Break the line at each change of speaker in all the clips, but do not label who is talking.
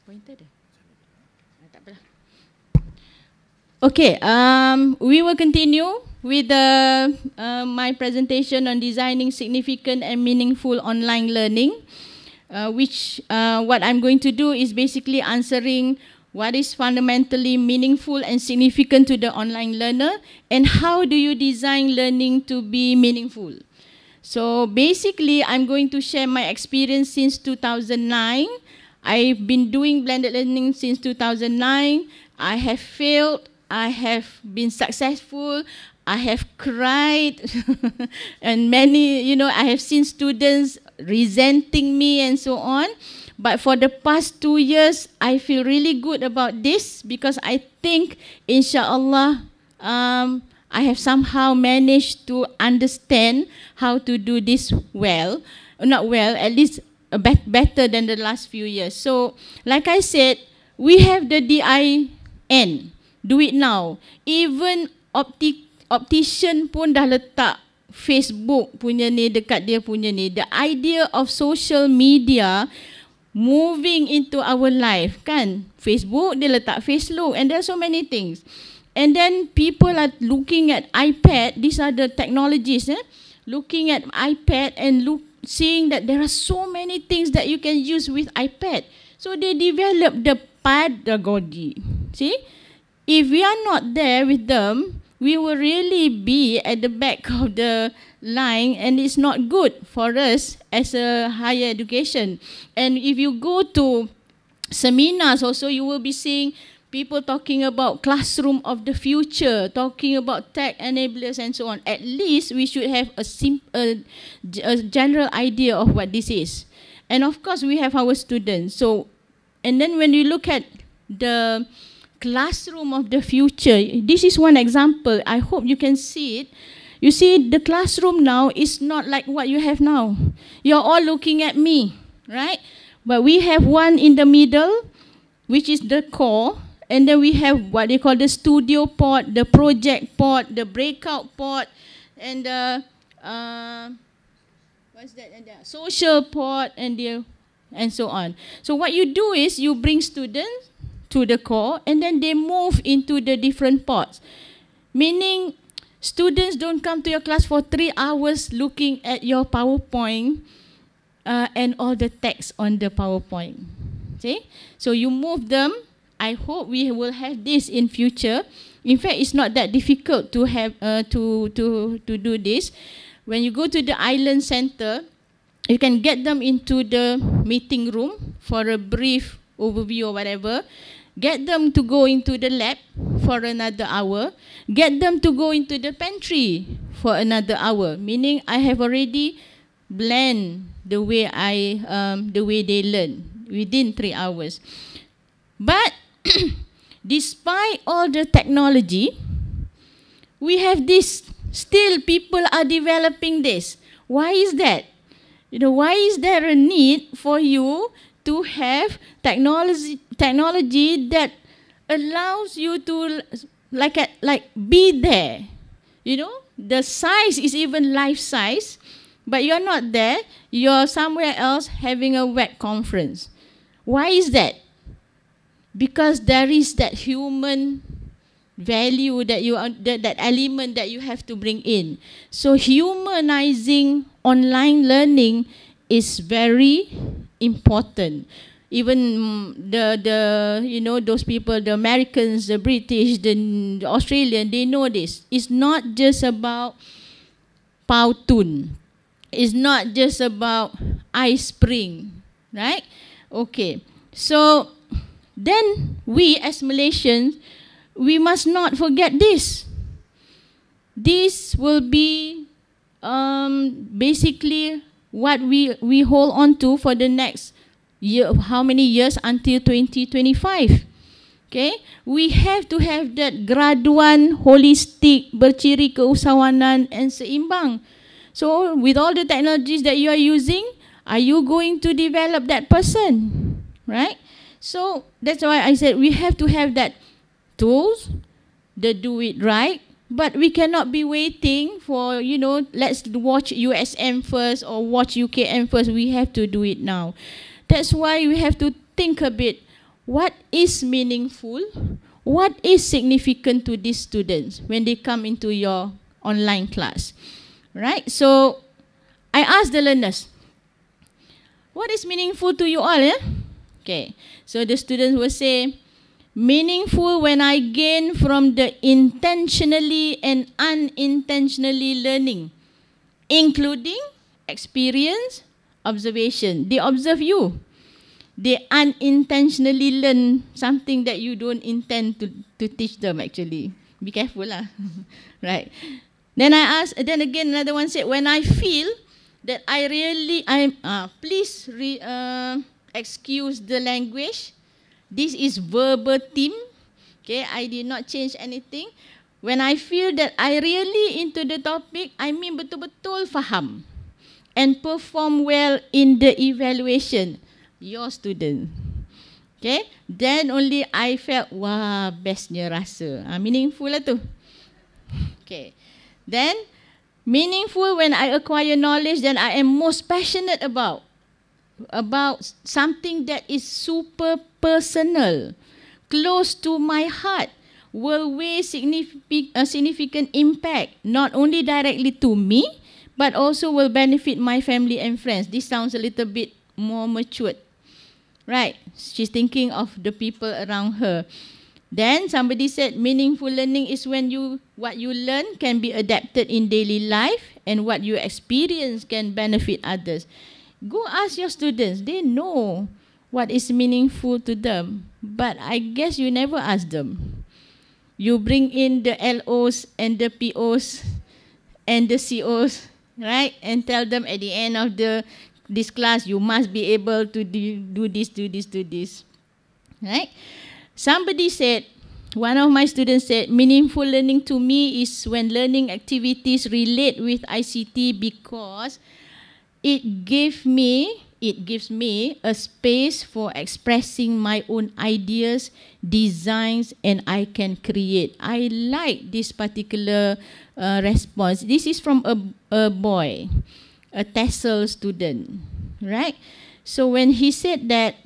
Pointer dia? Tak apalah. Okay, we will continue with my presentation on designing significant and meaningful online learning, what I'm going to do is basically answering what is fundamentally meaningful and significant to the online learner, and how do you design learning to be meaningful. So basically, I'm going to share my experience since 2009. I've been doing blended learning since 2009. I have failed. I have been successful. I have cried. And many, I have seen students resenting me and so on. But for the past 2 years, I feel really good about this because I think, inshallah, I have somehow managed to understand how to do this well. Not well, at least better than the last few years. So, like I said, we have the DIN, do it now. Even optician pun dah letak Facebook punya ni dekat dia punya ni. The idea of social media moving into our life, kan? Facebook, dia letak Facebook, and there are so many things. And then people are looking at iPad, these are the technologies, looking at iPad and seeing that there are so many things that you can use with iPad. So they develop the pedagogy. See? If we are not there with them, we will really be at the back of the line, and it's not good for us as a higher education. And if you go to seminars also, you will be seeing people talking about classroom of the future, talking about tech enablers and so on. At least we should have a general idea of what this is. And of course, we have our students. So, and then when you look at the classroom of the future, this is one example. I hope you can see it. You see, the classroom now is not like what you have now. You're all looking at me, right? But we have one in the middle, which is the core. And then we have what they call the studio pod, the project pod, the breakout pod, and the what's that? And the social pod, and so on. So what you do is you bring students to the core, and then they move into the different pods. Meaning, students don't come to your class for 3 hours looking at your PowerPoint and all the text on the PowerPoint. See? So you move them. I hope we will have this in future. In fact, it's not that difficult to have to do this. When you go to the island center, you can get them into the meeting room for a brief overview or whatever. Get them to go into the lab for another hour. Get them to go into the pantry for another hour. Meaning, I have already blend the way they learn within 3 hours. But despite all the technology, we have this. Still, people are developing this. Why is that? Why is there a need for you to have technology that allows you to be there? The size is even life size, but you're not there. You're somewhere else having a web conference. Why is that? Because there is that human value that element that you have to bring in. So humanizing online learning is very important. Even those people, the Americans, the British, the Australian, they know this. It's not just about Powtoon. It's not just about ice spring, right? Okay, so then we as Malaysians, we must not forget this. This will be basically what we hold on to for the next year. How many years until 2025? Okay, we have to have that graduan, holistic, berciri keusahawanan and seimbang. So with all the technologies that you are using, are you going to develop that person, right? So that's why I said we have to have that tools that do it right, but we cannot be waiting for, let's watch USM first or watch UKM first. We have to do it now. That's why we have to think a bit, what is meaningful, what is significant to these students when they come into your online class, right? So I asked the learners, what is meaningful to you all? Okay, so the students will say, meaningful when I gain from the intentionally and unintentionally learning, including experience, observation. They observe you. They unintentionally learn something that you don't intend to teach them actually. Be careful lah. Right. Then I asked, then again another one said, when I feel that please excuse the language. This is verbatim. Okay, I did not change anything. When I feel that I really into the topic, I mean betul-betul faham and perform well in the evaluation. Your student. Okay, then only I felt, wah, bestnya rasa. Meaningful lah tu. Okay, then meaningful when I acquire knowledge that I am most passionate about something that is super personal, close to my heart, will weigh significant impact, not only directly to me, but also will benefit my family and friends. This sounds a little bit more matured. Right, she's thinking of the people around her. Then somebody said meaningful learning is when what you learn can be adapted in daily life and what you experience can benefit others. Go ask your students, they know what is meaningful to them, but I guess you never ask them. You bring in the LOs and the POs and the COs, right, and tell them at the end of this class, you must be able to do this, right? Somebody said, one of my students said, meaningful learning to me is when learning activities relate with ICT because it gives me a space for expressing my own ideas, designs, and I can create. I like this particular response. This is from a boy, a TESOL student, right? So when he said that,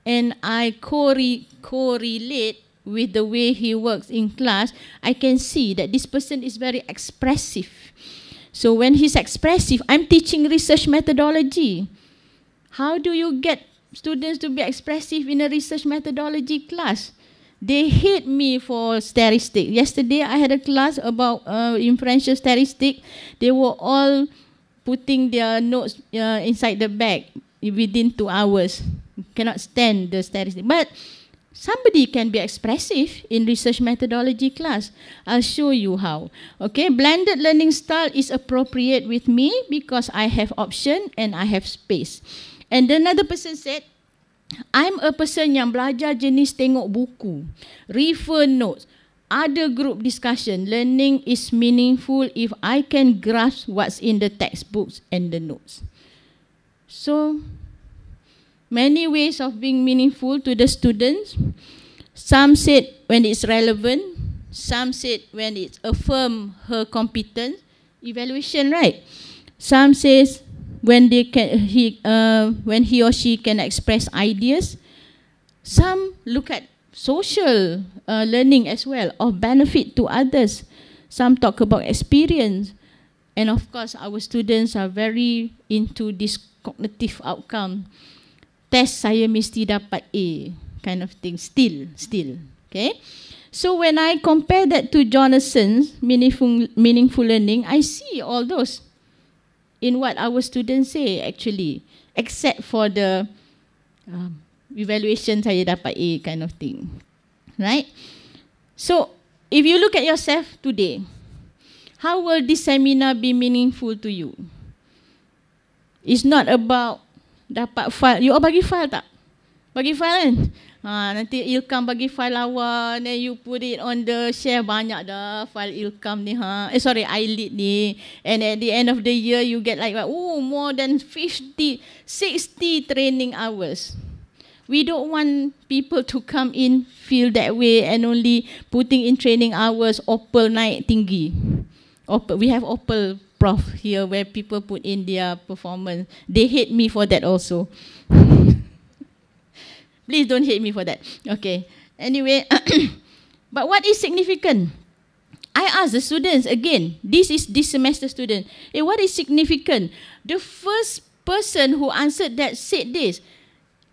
and I correlate with the way he works in class, I can see that this person is very expressive. So when he's expressive, I'm teaching research methodology. How do you get students to be expressive in a research methodology class? They hate me for statistics. Yesterday I had a class about inferential statistics. They were all putting their notes inside the bag within 2 hours. Cannot stand the statistics. But somebody can be expressive in research methodology class. I'll show you how. Okay, blended learning style is appropriate with me because I have option and I have space. And another person said, I'm a person yang belajar jenis tengok buku, refer notes, other group discussion. Learning is meaningful if I can grasp what's in the textbooks and the notes. So, many ways of being meaningful to the students. Some said when it's relevant. Some said when it affirms her competence. Evaluation, right? Some says when when he or she can express ideas. Some look at social learning as well, of benefit to others. Some talk about experience. And of course, our students are very into this cognitive outcome. Test saya mesti dapat A, kind of thing, still, okay? So when I compare that to Jonathan's meaningful learning, I see all those in what our students say actually, except for the evaluation saya dapat A kind of thing, right? So if you look at yourself today, how will this seminar be meaningful to you? It's not about dapat file. You all bagi file tak? Bagi file kan? Nanti Ilkam bagi file awal, then you put it on the share, banyak dah file Ilkam ni iLead ni. And at the end of the year, you get like, more than 50, 60 training hours. We don't want people to come in, feel that way, and only putting in training hours, Opal naik tinggi. We have Opal Prof here where people put in their performance. They hate me for that also. Please don't hate me for that. Okay. Anyway, but what is significant? I asked the students again, this semester student, what is significant? The first person who answered that said this,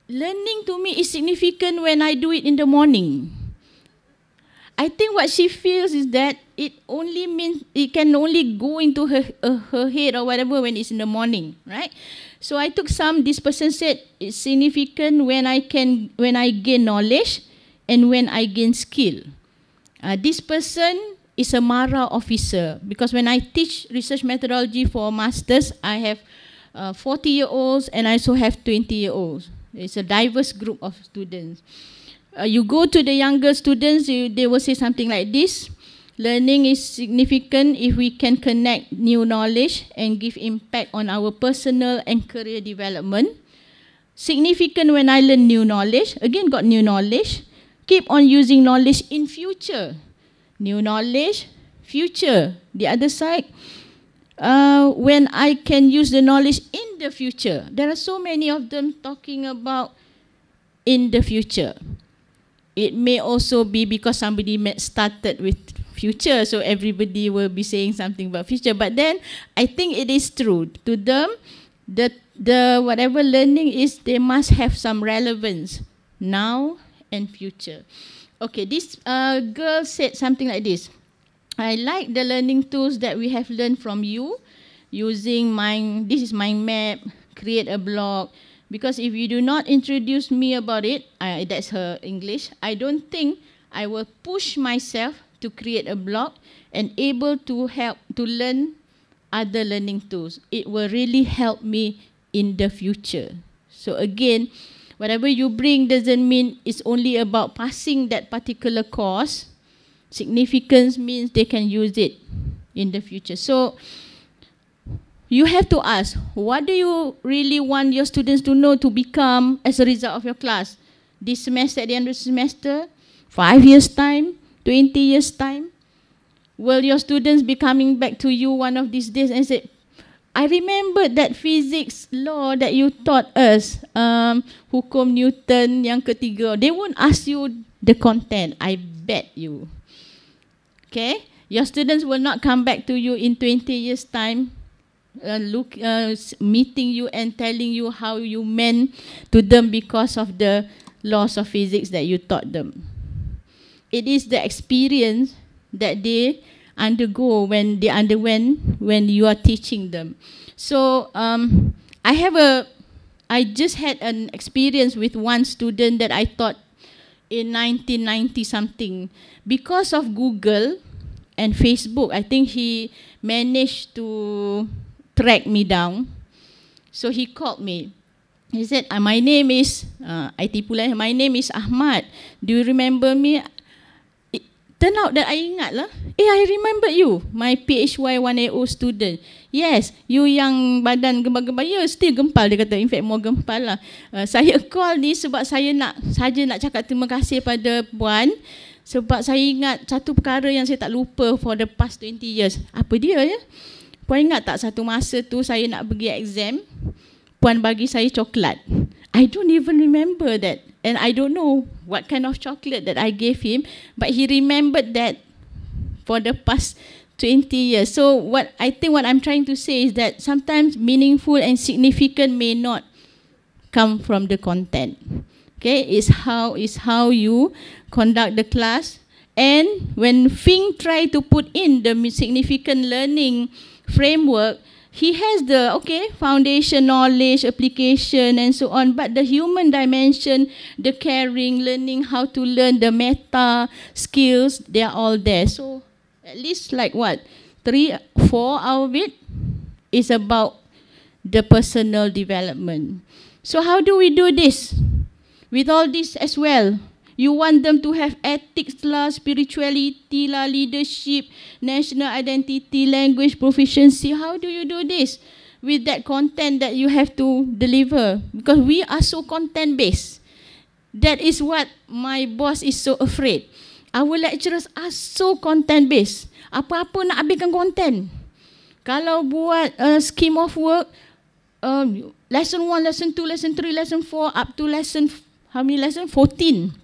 learning to me is significant when I do it in the morning. I think what she feels is that it can only go into her head or whatever when it's in the morning, right? So I took this person said it's significant when I gain knowledge and when I gain skill. This person is a MARA officer, because when I teach research methodology for masters, I have 40-year-olds and I also have 20-year-olds. It's a diverse group of students. You go to the younger students, they will say something like this: learning is significant if we can connect new knowledge and give impact on our personal and career development. Significant when I learn new knowledge, again got new knowledge, keep on using knowledge in future. New knowledge, future. The other side, when I can use the knowledge in the future. There are so many of them talking about in the future. It may also be because somebody started with future, so everybody will be saying something about future. But then I think it is true. To them, the whatever learning is, they must have some relevance now and future. Okay, this girl said something like this: I like the learning tools that we have learned from you, using this is mind map, create a blog, because if you do not introduce me about it, that's her English, I don't think I will push myself to create a blog and able to help to learn other learning tools. It will really help me in the future. So again, whatever you bring doesn't mean it's only about passing that particular course. Significance means they can use it in the future. So you have to ask, what do you really want your students to know, to become as a result of your class? This semester, at the end of the semester, 5 years' time, 20 years' time? Will your students be coming back to you one of these days and say, I remember that physics law that you taught us, hukum Newton yang ketiga. They won't ask you the content, I bet you. Okay? Your students will not come back to you in 20 years' time, meeting you and telling you how you meant to them because of the laws of physics that you taught them. It is the experience that they underwent when you are teaching them. So I just had an experience with one student that I taught in 1990 something. Because of Google and Facebook, I think he managed to track me down. So he called me. He said, my name is IT pula. My name is Ahmad. Do you remember me? Turn out that I ingat lah. I remember you, my PHY 1AO student. Yes, you yang badan gembal-gembal. Ya, still gempal, dia kata. In fact, more gempal lah. Saya call ni sebab saya nak cakap terima kasih pada Puan. Sebab saya ingat satu perkara yang saya tak lupa for the past 20 years. Apa dia ya? Puan ingat tak satu masa tu saya nak pergi exam, Puan bagi saya coklat. I don't even remember that. And I don't know what kind of chocolate that I gave him, but he remembered that for the past 20 years. So what I'm trying to say is that sometimes meaningful and significant may not come from the content. Okay, it's how you conduct the class. And when Fing tried to put in the significant learning framework, he has the foundation knowledge, application, and so on. But the human dimension, the caring, learning how to learn, the meta skills, they are all there. So at least 3-4 out of it is about the personal development. So how do we do this? With all this as well, you want them to have ethics lah, spirituality lah, leadership, national identity, language proficiency. How do you do this with that content that you have to deliver? Because we are so content-based. That is what my boss is so afraid. Our lecturers are so content-based. Apa-apa nak habiskan content. Kalau buat scheme of work, lesson 1, lesson 2, lesson 3, lesson 4, up to lesson how many lesson? 14.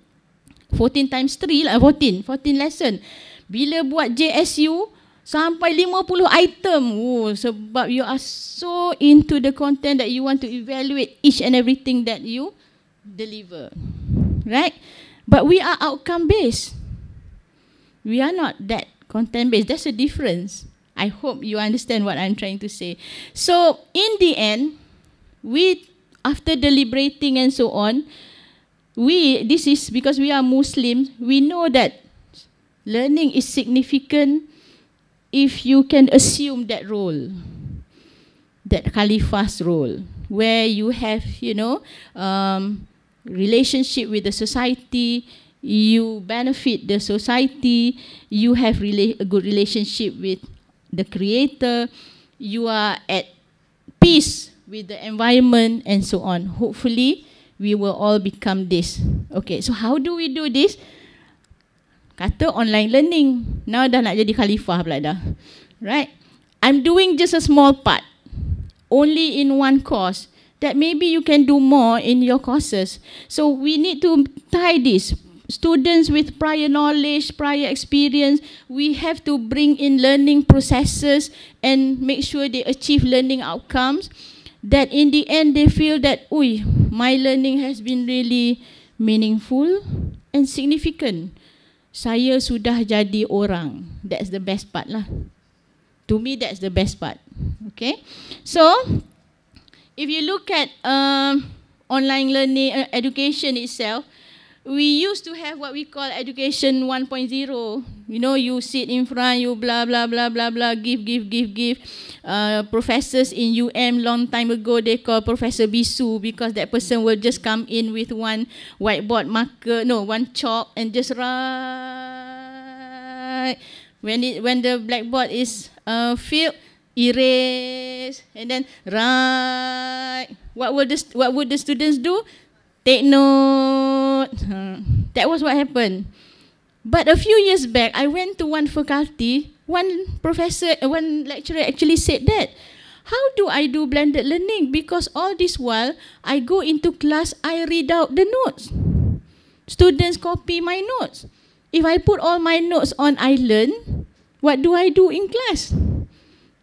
14 times 3 lah, 14 lesson. Bila buat JSU, sampai 50 item. Oh, sebab you are so into the content that you want to evaluate each and everything that you deliver. Right? But we are outcome based. We are not that content based. That's a difference. I hope you understand what I'm trying to say. So in the end, we, after deliberating and so on, this is because we are Muslims, we know that learning is significant if you can assume that role, that Khalifah's role, where you have, relationship with the society, you benefit the society, you have a good relationship with the creator, you are at peace with the environment and so on. Hopefully, we will all become this. Okay, so how do we do this? Kata online learning. Now dah nak jadi khalifah pula dah. Right? I'm doing just a small part. Only in one course. That maybe you can do more in your courses. So we need to tie this. Students with prior knowledge, prior experience, we have to bring in learning processes and make sure they achieve learning outcomes. That in the end they feel that, my learning has been really meaningful and significant. Saya sudah jadi orang. That's the best part lah. To me, that's the best part. Okay? So, if you look at online learning, education itself, we used to have what we call education 1.0. You sit in front, you blah, blah, blah, blah, blah, give. Professors in long time ago, they call Professor Bisu because that person will just come in with one whiteboard marker, one chalk and just write. When the blackboard is filled, erase and then write. What would the students do? Take note. That was what happened. But a few years back, I went to one faculty. One lecturer actually said that, how do I do blended learning? Because all this while, I go into class, I read out the notes. Students copy my notes. If I put all my notes on iLearn, what do I do in class?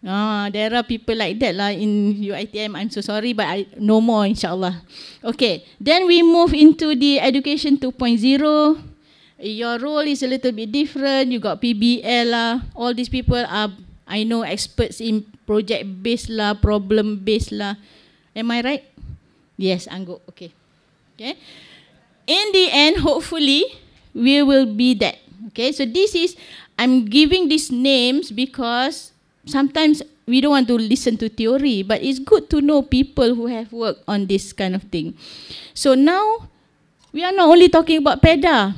There are people like that lah in UiTM. I'm so sorry, but no more, inshallah. Okay, then we move into the education 2.0. Your role is a little bit different. You got PBL lah. All these people are, I know, experts in project-based lah, problem-based lah. Am I right? Yes, Anggo. Okay. In the end, hopefully, we will be that. Okay, so I'm giving these names because sometimes we don't want to listen to theory, but it's good to know people who have worked on this kind of thing. So now, we are not only talking about pedagogy.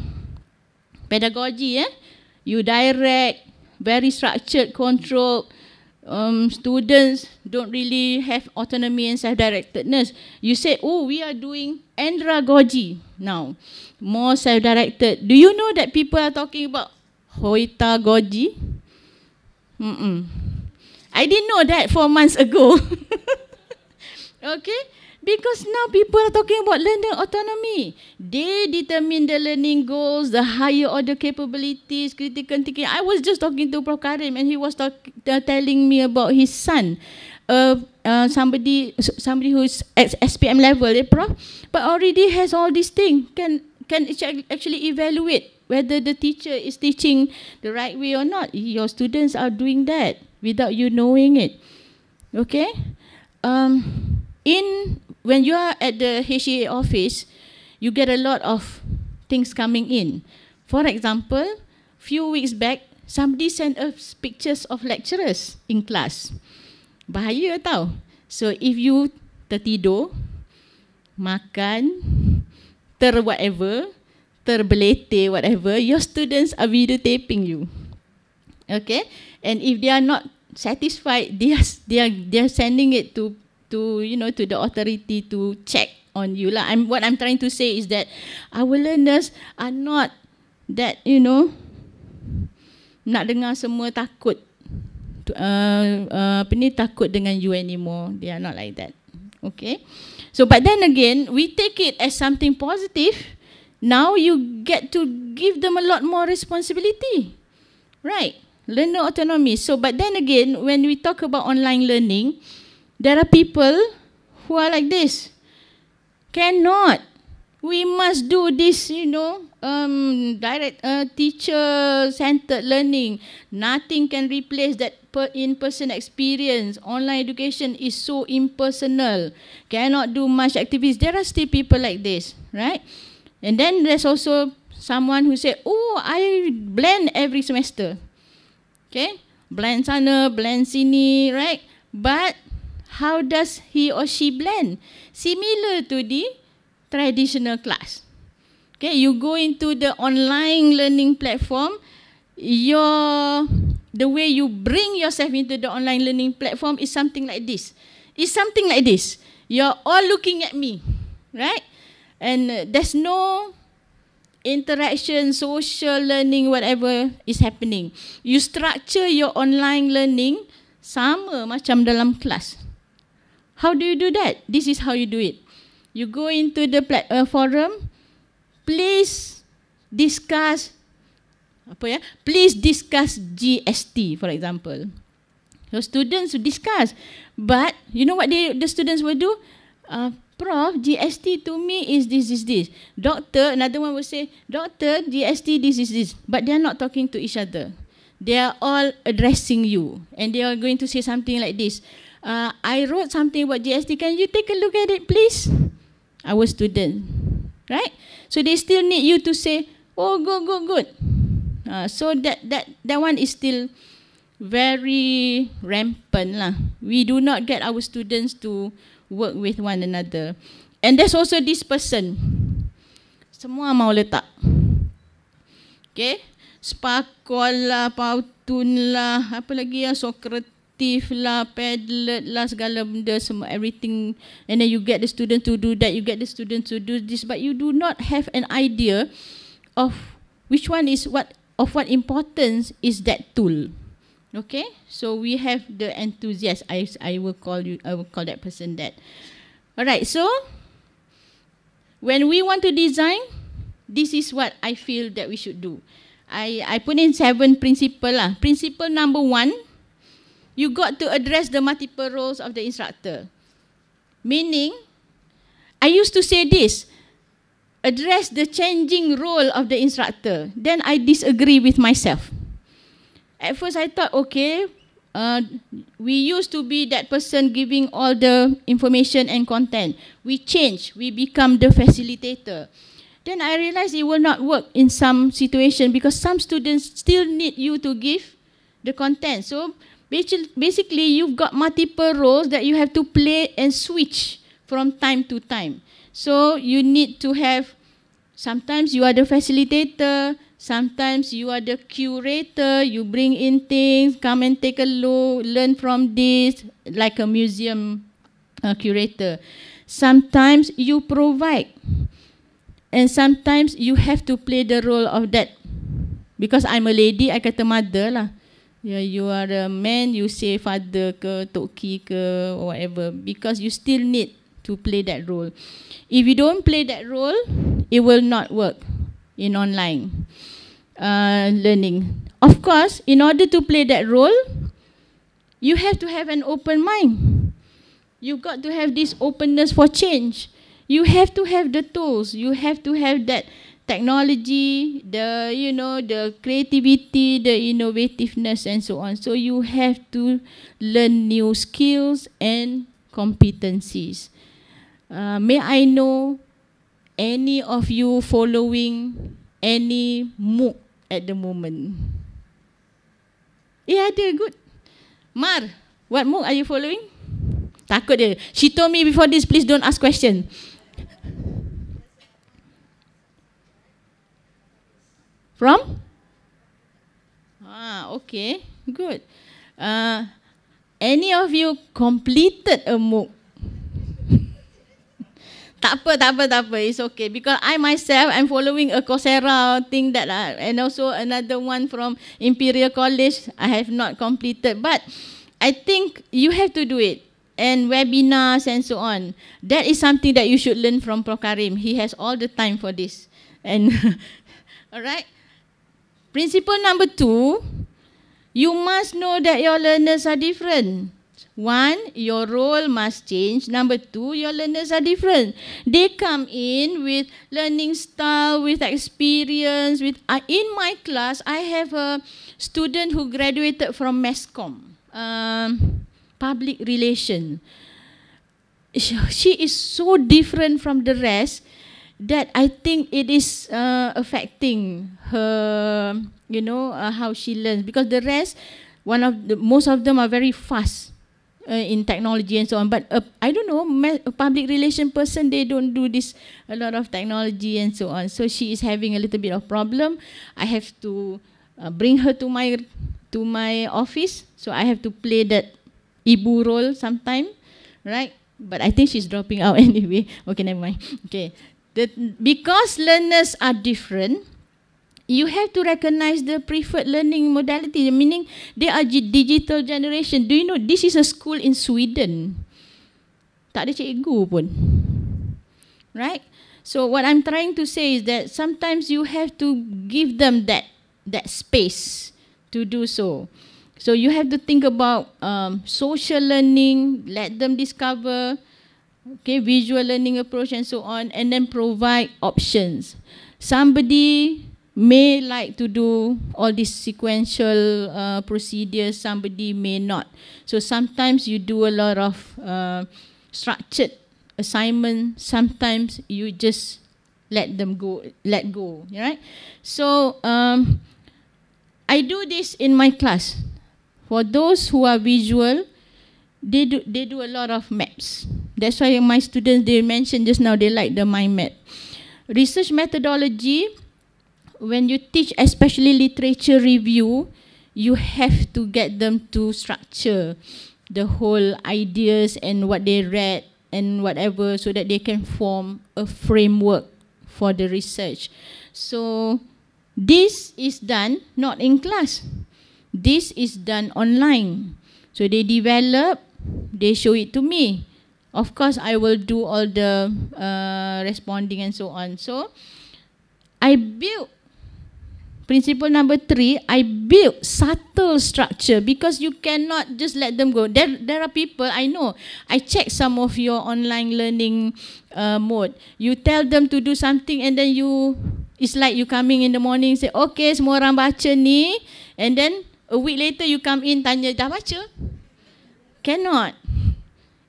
You direct, very structured, controlled. Students don't really have autonomy and self-directedness. You say, we are doing andragogy now, more self-directed. Do you know that people are talking about hoitagogy? I didn't know that 4 months ago. Okay? Because now people are talking about learner autonomy. They determine the learning goals, the higher order capabilities, critical thinking. I was just talking to Prof Karim and he was telling me about his son. Somebody who is at SPM level, Prof, but already has all these things, can actually evaluate whether the teacher is teaching the right way or not. Your students are doing that without you knowing it. Okay? When you are at the HEA office, you get a lot of things coming in. For example, few weeks back, somebody sent us pictures of lecturers in class. Bahaya tau. So if you tertidur, makan, terbelete, whatever, your students are videotaping you. Okay? And if they are not satisfied, they are sending it to the authority to check on you lah. What I'm trying to say is that our learners are not that, nak dengar semua takut, takut dengan you anymore. They are not like that. Okay. So, but then again, we take it as something positive. Now you get to give them a lot more responsibility, right? Learner autonomy. So, but then again, when we talk about online learning, there are people who are like this. Cannot. We must do this, direct teacher-centered learning. Nothing can replace that in-person experience. Online education is so impersonal. Cannot do much activities. There are still people like this, right? And then there's also someone who say, oh, I blend every semester. Okay? Blend sana, blend sini, right? But how does he or she blend? Similar to the traditional class. Okay, you go into the online learning platform, the way you bring yourself into the online learning platform is something like this. It's something like this. You're all looking at me, right? And there's no interaction, social learning, whatever is happening. You structure your online learning sama macam dalam kelas. How do you do that? This is how you do it. You go into the forum, please discuss please discuss GST, for example. So students will discuss, but you know what the students will do? Prof, GST to me is this. Doctor, another one will say, Doctor, GST this is this. But they are not talking to each other. They are all addressing you, and they are going to say something like this. I wrote something about GST. Can you take a look at it, please? Our student, right? So they still need you to say, oh, good. So that one is still very rampant lah. We do not get our students to work with one another. And there's also this person. Semua mau letak. Okay? Sparkle lah, Powtoon lah, apa lagi ya, Socrative lah, Padlet lah, segala benda, semua, everything. And then you get the student to do that, you get the student to do this, but you do not have an idea of which one is what, of what importance is that tool. Okay, so we have the enthusiast. I will call that person that. Alright, so when we want to design, this is what I feel that we should do. I put in 7 principles lah. Principle number 1, you got to address the multiple roles of the instructor. Meaning, I used to say this, address the changing role of the instructor. Then I disagree with myself. At first I thought, okay, we used to be that person giving all the information and content. We change, we become the facilitator. Then I realized it will not work in some situation because some students still need you to give the content. So basically you've got multiple roles that you have to play and switch from time to time. So you need to have, sometimes you are the facilitator, sometimes you are the curator, you bring in things, come and take a look, learn from this, like a museum curator. Sometimes you provide, and sometimes you have to play the role of that. Because I'm a lady, I kata mother lah. Yeah, you are a man, you say father ke, toki ke, or whatever. Because you still need to play that role. If you don't play that role, it will not work in online learning. Of course, in order to play that role, you have to have an open mind. You've got to have this openness for change. You have to have the tools. You have to have that technology, the creativity, the innovativeness, and so on. So you have to learn new skills and competencies. May I know any of you following any MOOC at the moment? Yeah, they're good. Mar, what MOOC are you following? Takut dia. She told me before this, please don't ask questions. From? Okay, good. Any of you completed a MOOC? Tak apa. It's okay. Because I myself, I'm following a Coursera thing that, and also another one from Imperial College, I have not completed. But I think you have to do it. and webinars and so on. That is something that you should learn from Prof. Karim. He has all the time for this. And all right. Principle number 2, you must know that your learners are different. 1, your role must change. Number 2, your learners are different. They come in with learning style, with experience. In my class, I have a student who graduated from MESCOM, public relation. She is so different from the rest that I think it is affecting her, how she learns. Because the rest, most of them are very fast in technology and so on. But I don't know, a public relation person, they don't do this, a lot of technology and so on. So she is having a little bit of problem. I have to bring her to my office. So I have to play that ibu role sometime, right? But I think she's dropping out anyway. Okay, never mind. Okay. Because learners are different, you have to recognize the preferred learning modality, meaning they are digital generation. Do you know this is a school in Sweden? Tak ada cikgu pun. Right? So what I'm trying to say is that sometimes you have to give them that space to do so. So you have to think about social learning, let them discover, okay, visual learning approach and so on, and then provide options. Somebody may like to do all these sequential procedures, somebody may not. So sometimes you do a lot of structured assignment, sometimes you just let go, right? So I do this in my class. For those who are visual, they do a lot of maps. That's why my students, they mentioned just now, they like the mind map. Research methodology, when you teach, especially literature review, you have to get them to structure the whole ideas and what they read and whatever, so that they can form a framework for the research. So this is done not in class. This is done online. So they develop, they show it to me. Of course, I will do all the responding and so on. So I built, principle number 3, I built subtle structure, because you cannot just let them go. There are people, I know, I check some of your online learning mode. You tell them to do something and then it's like you coming in the morning, say, okay, semua orang baca ni, and then a week later you come in, tanya, dah baca? Cannot.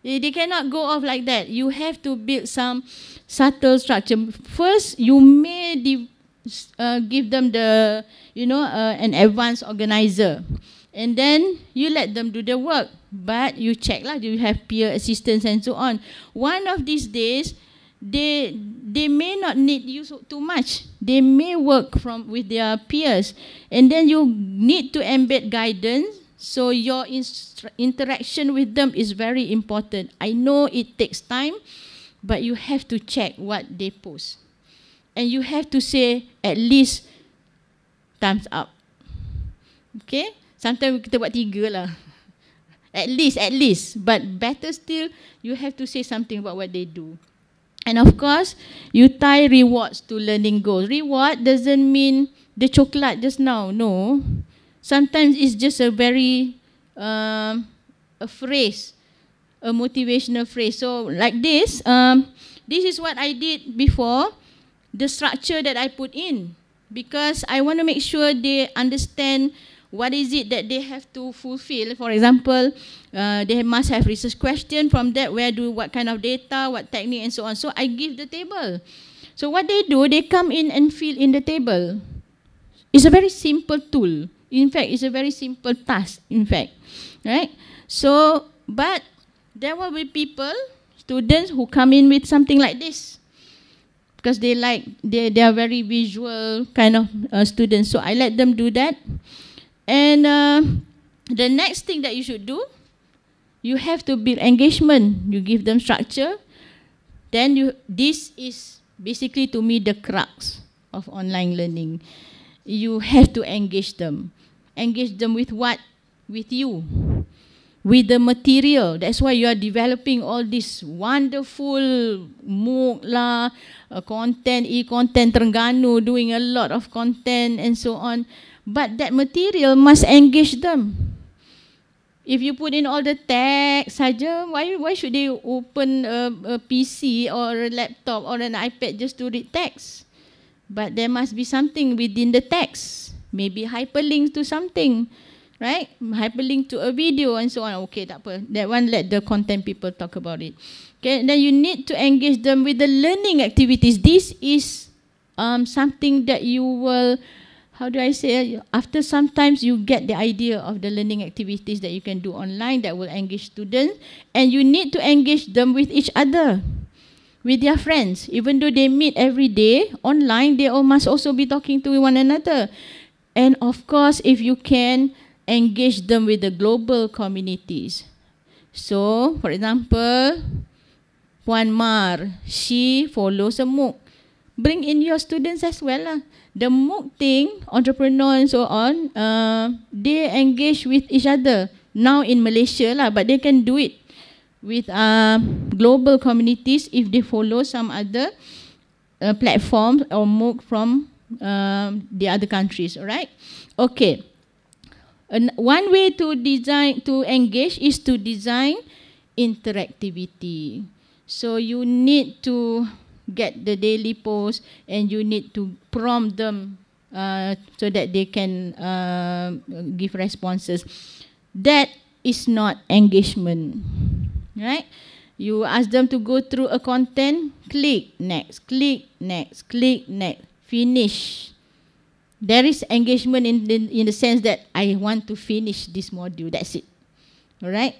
They cannot go off like that. You have to build some subtle structure. First, you may give them the, an advanced organizer. And then you let them do the work. But you check lah, do you have peer assistance and so on. One of these days, they may not need you too much. They may work with their peers. And then you need to embed guidance. So your interaction with them is very important. I know it takes time, but you have to check what they post. And you have to say at least thumbs up. Okay? Sometimes kita buat 3 lah. At least. But better still, you have to say something about what they do. And of course, you tie rewards to learning goals. Reward doesn't mean the chocolate just now. No. Sometimes it's just a very, a phrase, a motivational phrase. So like this, this is what I did before, the structure that I put in. Because I want to make sure they understand what is it that they have to fulfill. For example, they must have research question. From that, what kind of data, what technique and so on. So I give the table. So what they do, they come in and fill in the table. It's a very simple tool. In fact, it's a very simple task, in fact. Right? So, but there will be people, students who come in with something like this. Because they are very visual kind of students. So I let them do that. And the next thing that you should do, you have to build engagement. You give them structure. Then this is basically, to me, the crux of online learning. You have to engage them. Engage them with what? With you. with the material. That's why you are developing all this wonderful MOOC lah, content, e-content, Terengganu doing a lot of content and so on. But that material must engage them. If you put in all the text saja, why should they open a PC or a laptop or an iPad just to read text? But there must be something within the text. Maybe hyperlinks to something, right? Hyperlink to a video and so on. Okay, tak apa. That one, let the content people talk about it. Okay, then you need to engage them with the learning activities. This is something that you will, how do I say, after sometimes you get the idea of the learning activities that you can do online that will engage students, and you need to engage them with each other, with their friends. Even though they meet every day online, they all must also be talking to one another. And of course, if you can, engage them with the global communities. So, for example, Puan Mar, she follows a MOOC. Bring in your students as well lah. The MOOC thing, entrepreneur and so on, they engage with each other. Now in Malaysia lah, but they can do it with global communities if they follow some other platforms or MOOC from the other countries, alright? Okay. One way to engage is to design interactivity. So you need to get the daily post and you need to prompt them so that they can give responses. That is not engagement, right? You ask them to go through a content, click next, click next, click next, finish. There is engagement in the sense that I want to finish this module, that's it. Alright?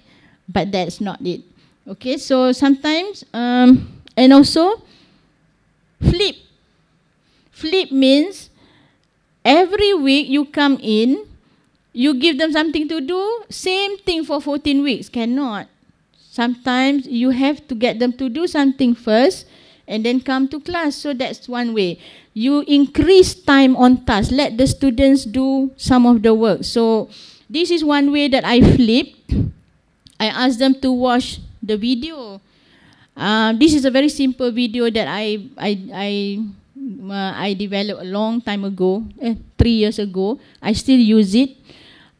But that's not it. Okay, so sometimes, and also, flip. Flip means every week you come in, you give them something to do, same thing for 14 weeks. Cannot. Sometimes you have to get them to do something first and then come to class. So that's one way. You increase time on task. Let the students do some of the work. So this is one way that I flip. I ask them to watch the video. This is a very simple video that I developed a long time ago, 3 years ago. I still use it.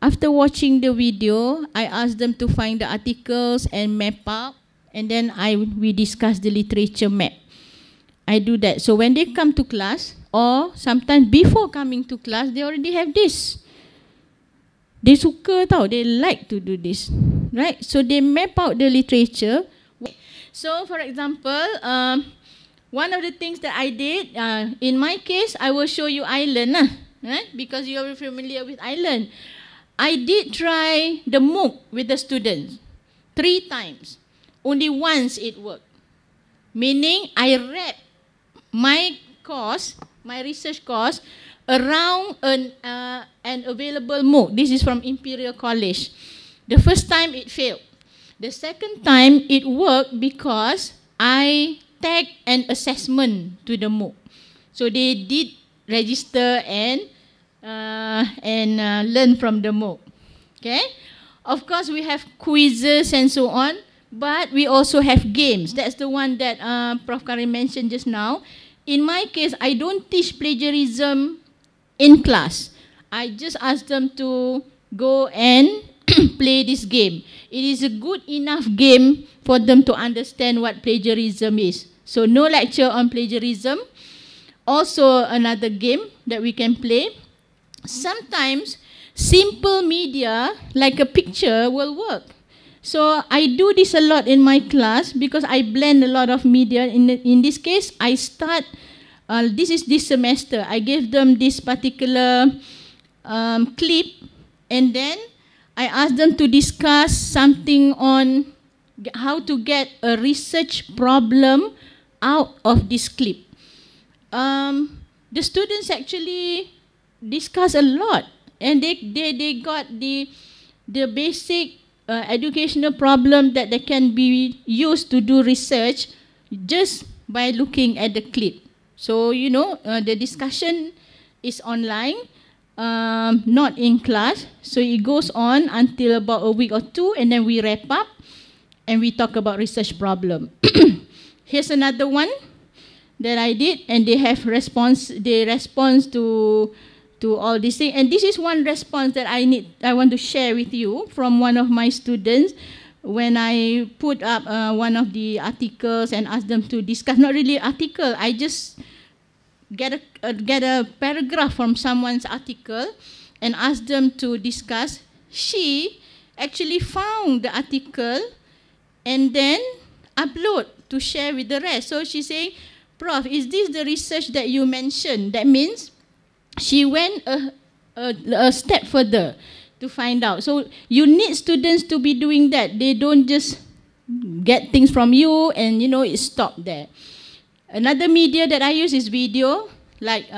After watching the video, I ask them to find the articles and map out, and then we discuss the literature map. I do that. So when they come to class, or sometimes before coming to class, they already have this. They suka tau, they like to do this, right? So they map out the literature. So for example, one of the things that I did, in my case, I will show you Island, right? Because you are familiar with Island. I did try the MOOC with the students 3 times. Only once it worked. Meaning I wrap my course, my research course, around an available MOOC. This is from Imperial College. The first time it failed. The second time it worked because I tagged an assessment to the MOOC. So they did register and learn from the MOOC. Okay? Of course, we have quizzes and so on, but we also have games. That's the one that Prof. Karim mentioned just now. In my case, I don't teach plagiarism in class. I just ask them to go and play this game. It is a good enough game for them to understand what plagiarism is. So no lecture on plagiarism. Also another game that we can play. Sometimes simple media like a picture will work. So I do this a lot in my class because I blend a lot of media. In this case, I start, this is this semester. I gave them this particular clip, and then I asked them to discuss something on how to get a research problem out of this clip. The students actually discuss a lot, and they got the basic educational problem that they can be used to do research just by looking at the clip. So, you know, the discussion is online. not in class. So it goes on until about a week or two, and then we wrap up and we talk about research problem. Here's another one that I did, and they have response. They respond to all these things. And this is one response that I want to share with you from one of my students. When I put up one of the articles and asked them to discuss, not really article, I just get a paragraph from someone's article and ask them to discuss. She actually found the article and then upload to share with the rest. So she saying, Prof, is this the research that you mentioned? That means she went a step further to find out. So you need students to be doing that. They don't just get things from you and it stopped there. Another media that I use is video, like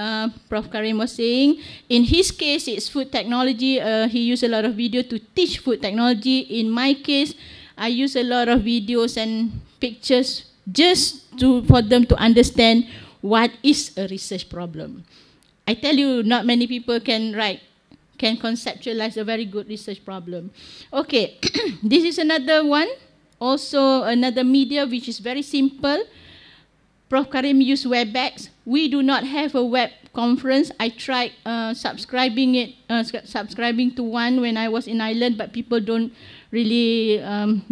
Prof Karim was saying. In his case, it's food technology. He used a lot of video to teach food technology. In my case, I use a lot of videos and pictures just for them to understand what is a research problem. I tell you, not many people can conceptualize a very good research problem. Okay, this is another one, also another media which is very simple. Prof Karim used WebEx. We do not have a web conference. I tried subscribing to one when I was in Ireland, but people don't really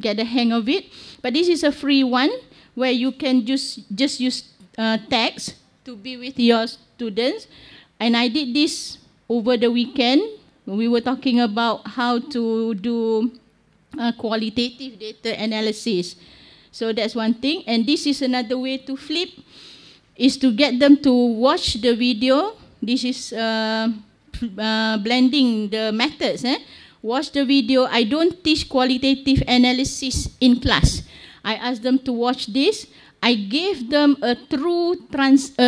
get the hang of it. But this is a free one where you can just use text to be with your students. And I did this over the weekend. We were talking about how to do qualitative data analysis. So that's one thing. And this is another way to flip, is to get them to watch the video. This is blending the methods. Watch the video. I don't teach qualitative analysis in class. I ask them to watch this. I gave them a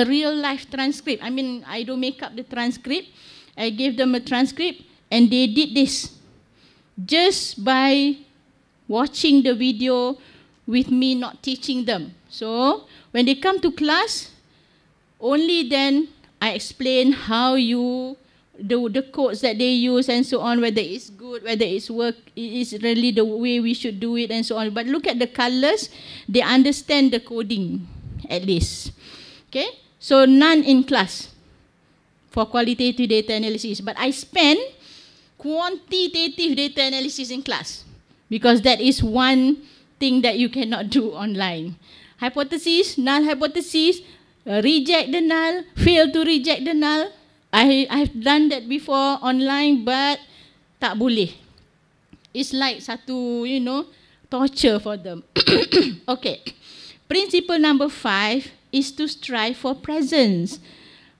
real life transcript. I mean, I don't make up the transcript. I gave them a transcript and they did this just by watching the video with me not teaching them. So when they come to class, only then I explain how the codes that they use and so on, whether it's good, whether it is really the way we should do it and so on. But look at the colors, they understand the coding at least. Okay, so none in class for qualitative data analysis, but I spend quantitative data analysis in class because that is one thing that you cannot do online. Hypothesis, null hypothesis, reject the null, fail to reject the null. I've done that before online, but tak boleh. It's like satu, torture for them. Okay. Principle number 5 is to strive for presence.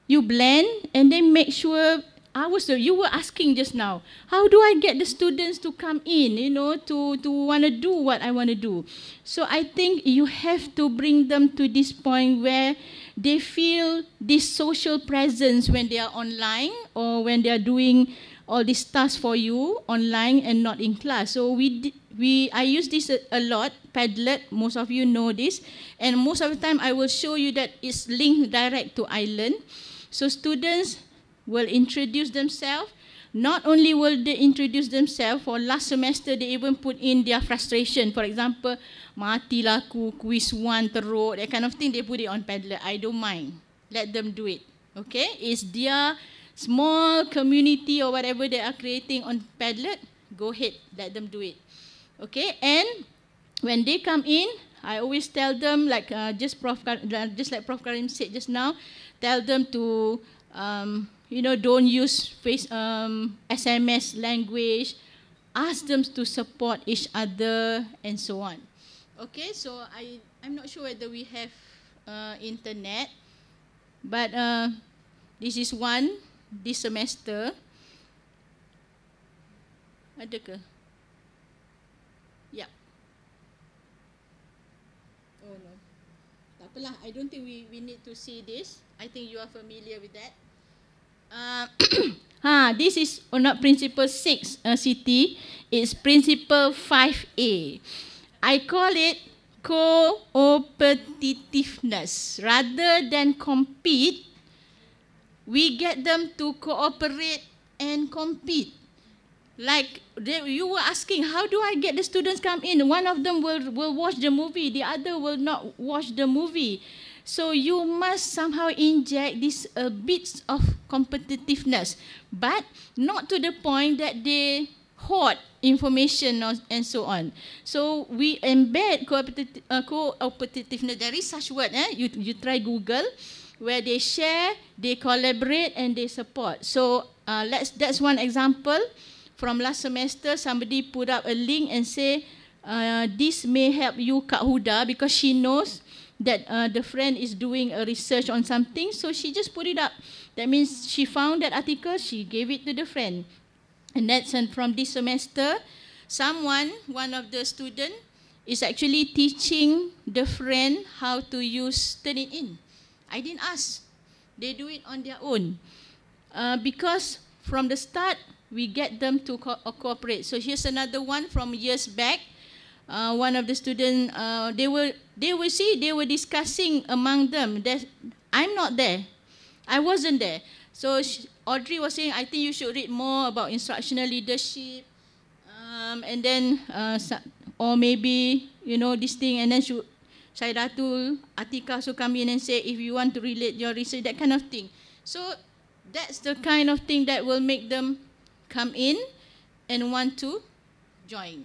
You blend and then make sure. You were asking just now, how do I get the students to come in, to want to do what I want to do? So I think you have to bring them to this point where they feel this social presence when they are online or when they are doing all these tasks for you online and not in class. So I use this a lot, Padlet, most of you know this, and most of the time I will show you that it's linked direct to Island. So students will introduce themselves. Not only will they introduce themselves, for last semester they even put in their frustration. For example, matilah aku, quiz 1 teruk, that kind of thing, they put it on Padlet. I don't mind. Let them do it. Okay? It's their small community or whatever they are creating on Padlet. Go ahead, let them do it. Okay? And when they come in, I always tell them, just like Prof Karim said just now, tell them to don't use SMS language. Ask them to support each other and so on. Okay, so I'm not sure whether we have internet, but this is one this semester. Ada ke? Yeah. Oh no. Tak apalah, I don't think we need to see this. I think you are familiar with that. This is not principle 6, Siti. It's principle 5A. I call it coopetitiveness. Rather than compete, we get them to cooperate and compete. Like you were asking, how do I get the students come in? One of them will watch the movie, the other will not watch the movie. So you must somehow inject these bits of competitiveness, but not to the point that they hoard information and so on. So we embed competitiveness. There is such word. You try Google, where they share, they collaborate, and they support. So that's one example. From last semester, somebody put up a link and say, this may help you, Kak Huda, because she knows that the friend is doing a research on something, so she just put it up. That means she found that article, she gave it to the friend. And from this semester, one of the students, is actually teaching the friend how to use Turnitin. I didn't ask. They do it on their own. Because from the start, we get them to cooperate. So here's another one from years back. One of the students, they were discussing among them that I'm not there. I wasn't there. So Audrey was saying, I think you should read more about instructional leadership, and then, or maybe, this thing, and then Syaidatul, Atika also come in and say, if you want to relate your research, that kind of thing. So that's the kind of thing that will make them come in and want to join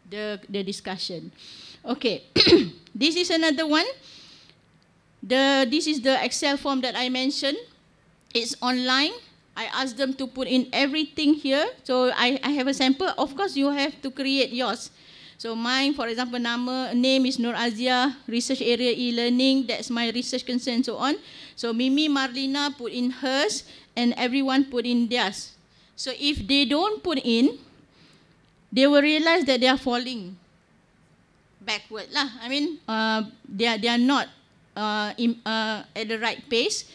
the discussion. Okay, this is another one. This is the Excel form that I mentioned. It's online. I asked them to put in everything here. So I have a sample. Of course, you have to create yours. So mine, for example, name is Nur Aziah, research area e-learning. That's my research concern and so on. So Mimi, Marlina put in hers, and everyone put in theirs. So if they don't put in, they will realize that they are falling backward lah. I mean, they are not at the right pace.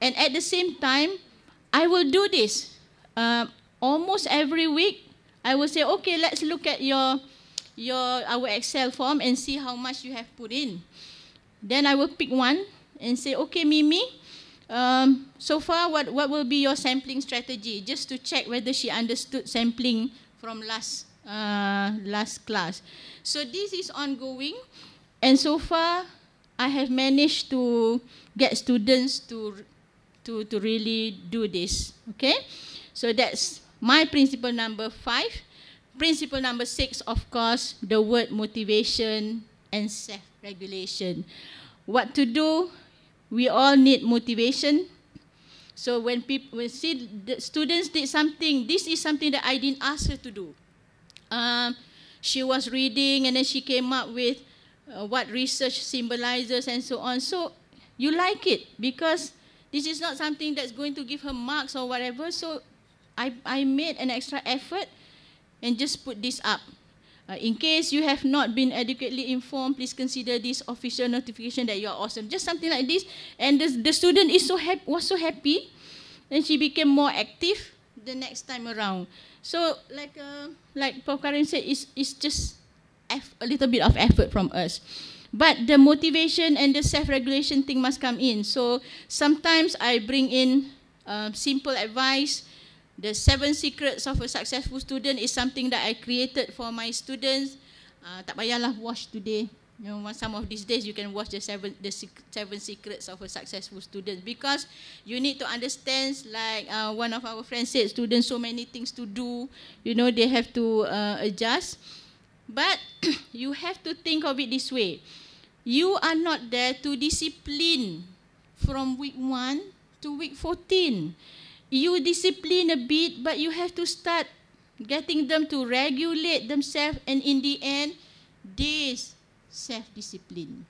And at the same time, I will do this almost every week. I will say, okay, let's look at our Excel form and see how much you have put in. Then I will pick one and say, okay, Mimi, so far what will be your sampling strategy, just to check whether she understood sampling from last class. So this is ongoing, and so far I have managed to get students to really do this. Okay, so that's my principle number 5. Principle number 6, of course, the word motivation and self-regulation. What to do? We all need motivation. So when people see the students did something, this is something that I didn't ask her to do. She was reading and then she came up with what research symbolizes and so on. So you like it because this is not something that's going to give her marks or whatever. So I made an extra effort and just put this up. In case you have not been adequately informed, please consider this official notification that you are awesome. Just something like this. And the student was so happy, and she became more active the next time around. So like Prof Karim said, it's just a little bit of effort from us. But the motivation and the self-regulation thing must come in. So sometimes I bring in simple advice. The 7 secrets of a successful student is something that I created for my students. Tak payahlah watch today. Some of these days you can watch the seven secrets of a successful student, because you need to understand, like one of our friends said, students so many things to do, they have to adjust. But you have to think of it this way. You are not there to discipline from week 1 to week 14. You discipline a bit, but you have to start getting them to regulate themselves, and in the end, this self-discipline.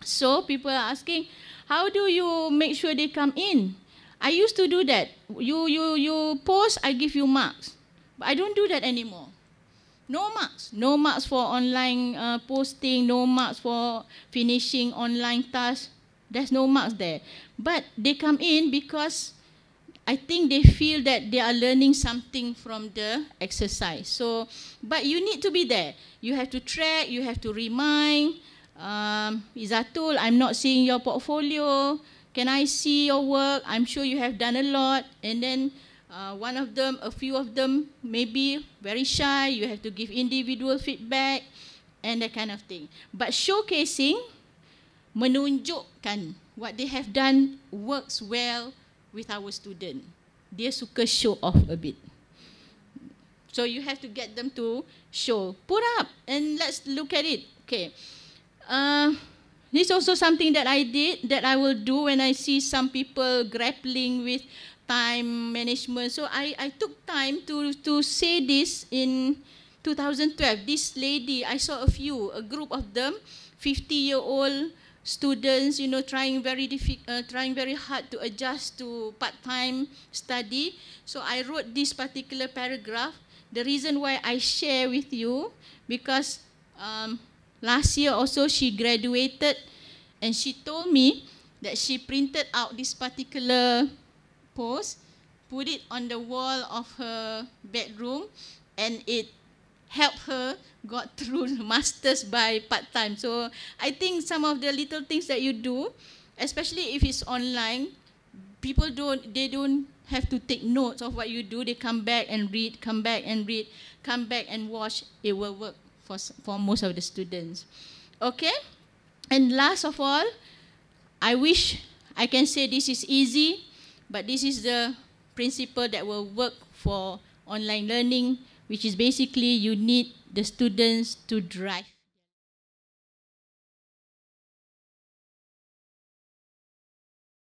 So people are asking, how do you make sure they come in? I used to do that. You post, I give you marks. But I don't do that anymore. No marks. No marks for online posting, no marks for finishing online tasks. There's no marks there. But they come in because I think they feel that they are learning something from the exercise. So, but you need to be there. You have to track, you have to remind. Izatul, I'm not seeing your portfolio. Can I see your work? I'm sure you have done a lot. And then One of them, a few of them, maybe very shy. You have to give individual feedback and that kind of thing. But showcasing, menunjukkan what they have done works well with our student. Dia suka show off a bit. So you have to get them to show. Put up and let's look at it. Okay. This is also something that I did, that I will do when I see some people grappling with time management. So I took time to say this in 2012. This lady, I saw a group of them, 50-year-old students, you know, trying very hard to adjust to part-time study. So I wrote this particular paragraph. The reason why I share with you, because last year also she graduated, and she told me that she printed out this particular post, put it on the wall of her bedroom, and it helped her got through masters by part-time. So I think some of the little things that you do, especially if it's online, people don't have to take notes of what you do. They come back and read, come back and read, come back and watch. It will work for most of the students. Okay? And last of all, I wish I can say this is easy, but this is the principle that will work for online learning, which is basically you need the students to drive.